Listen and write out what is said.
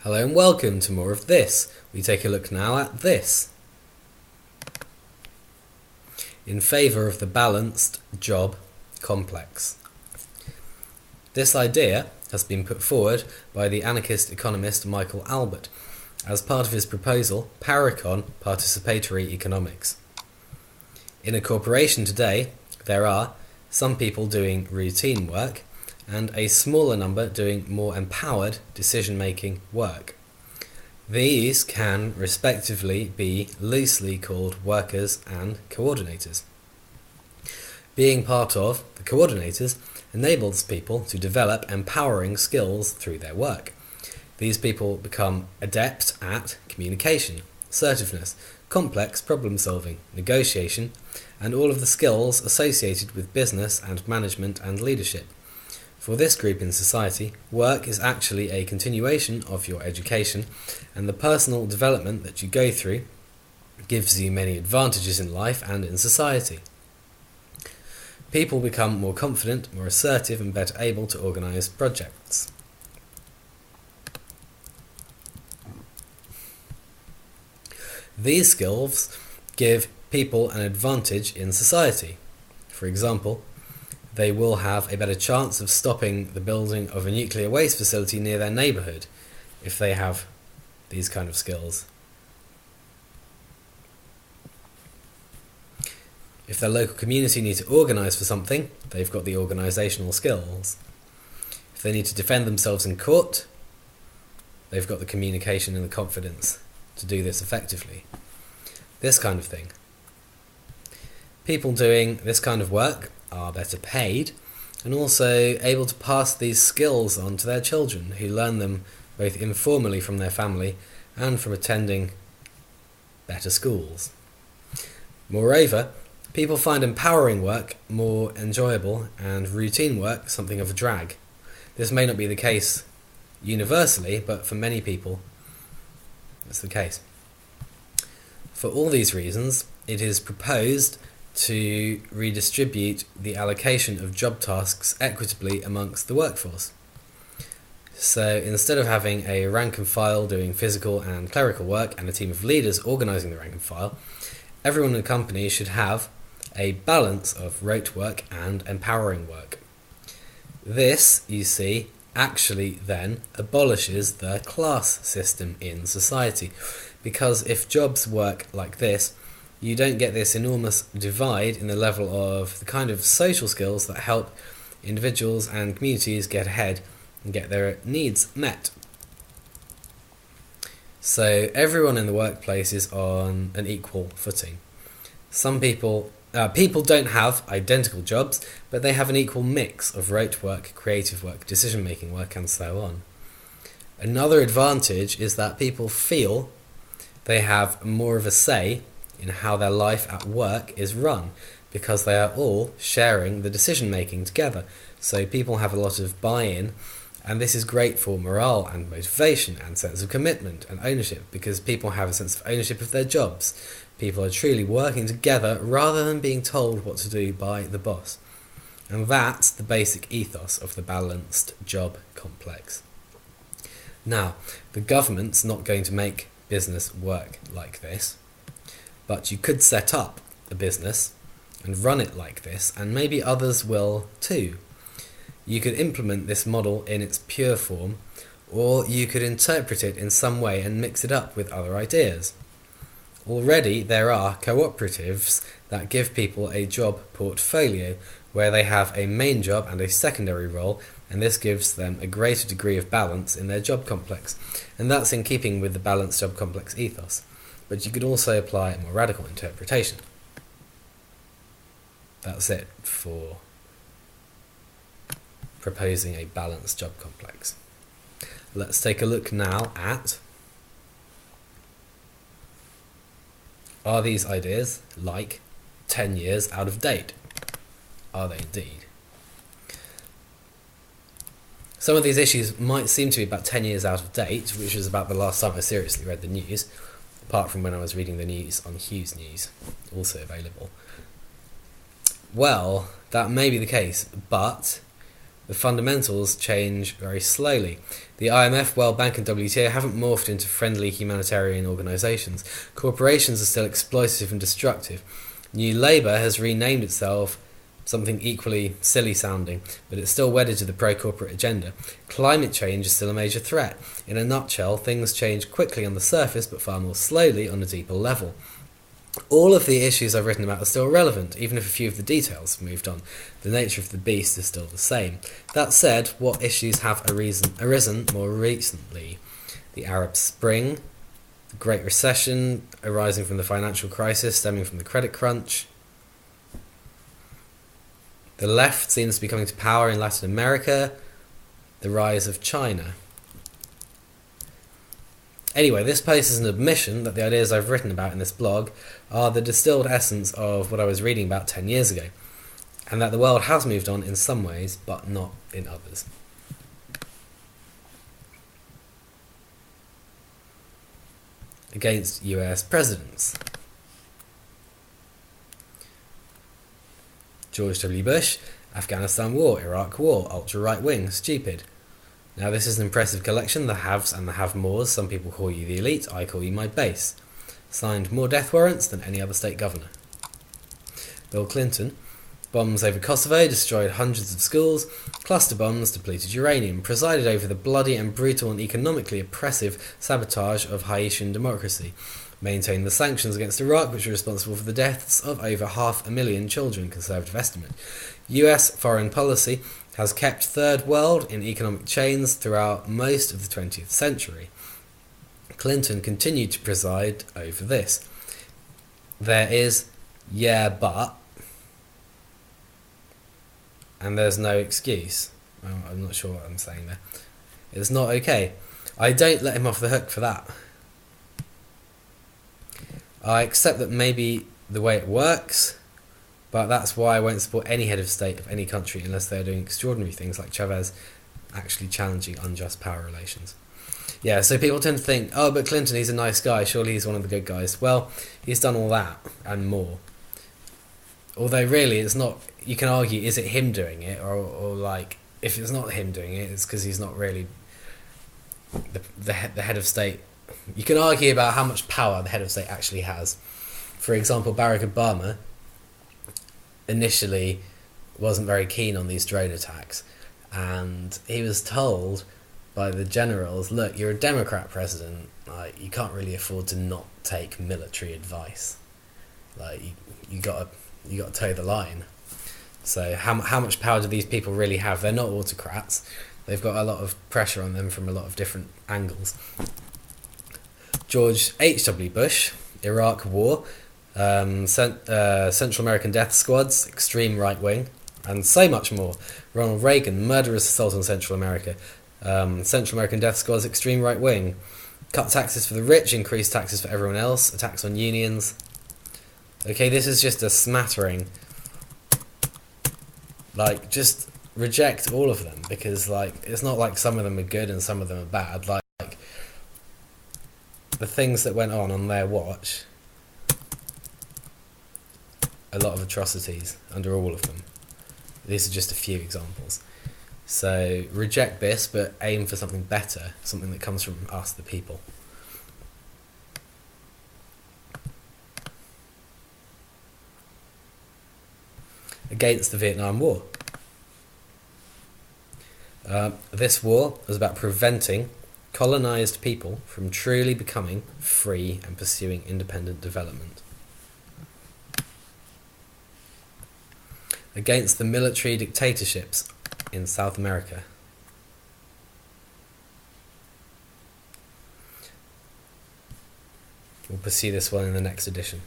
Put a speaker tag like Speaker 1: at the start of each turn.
Speaker 1: Hello and welcome to more of this. We take a look now at this. In favour of the balanced job complex. This idea has been put forward by the anarchist economist Michael Albert as part of his proposal Paracon Participatory Economics. In a corporation today, there are some people doing routine work and a smaller number doing more empowered decision-making work. These can respectively be loosely called workers and coordinators. Being part of the coordinators enables people to develop empowering skills through their work. These people become adept at communication, assertiveness, complex problem solving, negotiation, and all of the skills associated with business and management and leadership. For this group in society, work is actually a continuation of your education, and the personal development that you go through gives you many advantages in life and in society. People become more confident, more assertive, and better able to organise projects. These skills give people an advantage in society. For example, they will have a better chance of stopping the building of a nuclear waste facility near their neighbourhood if they have these kind of skills. If their local community need to organise for something, they've got the organisational skills. If they need to defend themselves in court, they've got the communication and the confidence to do this effectively. This kind of thing. People doing this kind of work are better paid and also able to pass these skills on to their children, who learn them both informally from their family and from attending better schools. Moreover, people find empowering work more enjoyable and routine work something of a drag. This may not be the case universally, but for many people it's the case. For all these reasons, it is proposed to redistribute the allocation of job tasks equitably amongst the workforce. So instead of having a rank and file doing physical and clerical work and a team of leaders organising the rank and file, everyone in the company should have a balance of rote work and empowering work. This, you see, actually then abolishes the class system in society, because if jobs work like this, you don't get this enormous divide in the level of the kind of social skills that help individuals and communities get ahead and get their needs met. So everyone in the workplace is on an equal footing. Some people don't have identical jobs, but they have an equal mix of rote work, creative work, decision-making work, and so on. Another advantage is that people feel they have more of a say in how their life at work is run, because they are all sharing the decision making together. So people have a lot of buy-in, and this is great for morale and motivation and sense of commitment and ownership, because people have a sense of ownership of their jobs. People are truly working together rather than being told what to do by the boss. And that's the basic ethos of the balanced job complex. Now, the government's not going to make business work like this, but you could set up a business and run it like this, and maybe others will too. You could implement this model in its pure form, or you could interpret it in some way and mix it up with other ideas. Already there are cooperatives that give people a job portfolio where they have a main job and a secondary role, and this gives them a greater degree of balance in their job complex, and that's in keeping with the balanced job complex ethos. But you could also apply a more radical interpretation. That's it for proposing a balanced job complex. Let's take a look now at, are these ideas like 10 years out of date? Are they indeed? Some of these issues might seem to be about 10 years out of date, which is about the last time I seriously read the news, apart from when I was reading the news on Hughes News, also available. Well, that may be the case, but the the fundamentals change very slowly. The IMF, World Bank and WTO haven't morphed into friendly humanitarian organisations. Corporations are still exploitative and destructive. New Labour has renamed itself something equally silly sounding, but it's still wedded to the pro-corporate agenda. Climate change is still a major threat. In a nutshell, things change quickly on the surface, but far more slowly on a deeper level. All of the issues I've written about are still relevant, even if a few of the details have moved on. The nature of the beast is still the same. That said, what issues have arisen more recently? The Arab Spring, the Great Recession arising from the financial crisis stemming from the credit crunch. The left seems to be coming to power in Latin America. The rise of China. Anyway, this post is an admission that the ideas I've written about in this blog are the distilled essence of what I was reading about 10 years ago, and that the world has moved on in some ways, but not in others. Against US presidents. George W. Bush, Afghanistan War, Iraq War, ultra-right wing, stupid. Now this is an impressive collection, the haves and the have-mores. Some people call you the elite, I call you my base. Signed more death warrants than any other state governor. Bill Clinton, bombs over Kosovo, destroyed hundreds of schools, cluster bombs, depleted uranium, presided over the bloody and brutal and economically oppressive sabotage of Haitian democracy, maintained the sanctions against Iraq, which were responsible for the deaths of over 500,000 children, conservative estimate. US foreign policy has kept third world in economic chains throughout most of the 20th century. Clinton continued to preside over this. There is, yeah, but, and there's no excuse. Well, I'm not sure what I'm saying there. It's not okay. I don't let him off the hook for that. I accept that maybe the way it works, but that's why I won't support any head of state of any country unless they're doing extraordinary things like Chavez actually challenging unjust power relations. Yeah, so people tend to think, oh, but Clinton, he's a nice guy, surely he's one of the good guys. Well, he's done all that and more. Although really, it's not, you can argue, is it him doing it? Or like, if it's not him doing it, it's because he's not really the head of state. You can argue about how much power the head of state actually has. For example, Barack Obama initially wasn't very keen on these drone attacks, and he was told by the generals, look, you're a Democrat president, like, you can't really afford to not take military advice. Like, you got to toe the line. So how much power do these people really have? They're not autocrats. They've got a lot of pressure on them from a lot of different angles. George H.W. Bush, Iraq War, Central American death squads, extreme right wing, and so much more. Ronald Reagan, murderous assault on Central America, Central American death squads, extreme right wing, cut taxes for the rich, increase taxes for everyone else, attacks on unions. Okay, this is just a smattering. Like, just reject all of them, because like it's not like some of them are good and some of them are bad. Like the things that went on their watch, a lot of atrocities under all of them. These are just a few examples. So reject this, but aim for something better, something that comes from us, the people. Against the Vietnam War. This war was about preventing colonized people from truly becoming free and pursuing independent development. Against the military dictatorships in South America. We'll pursue this one in the next edition.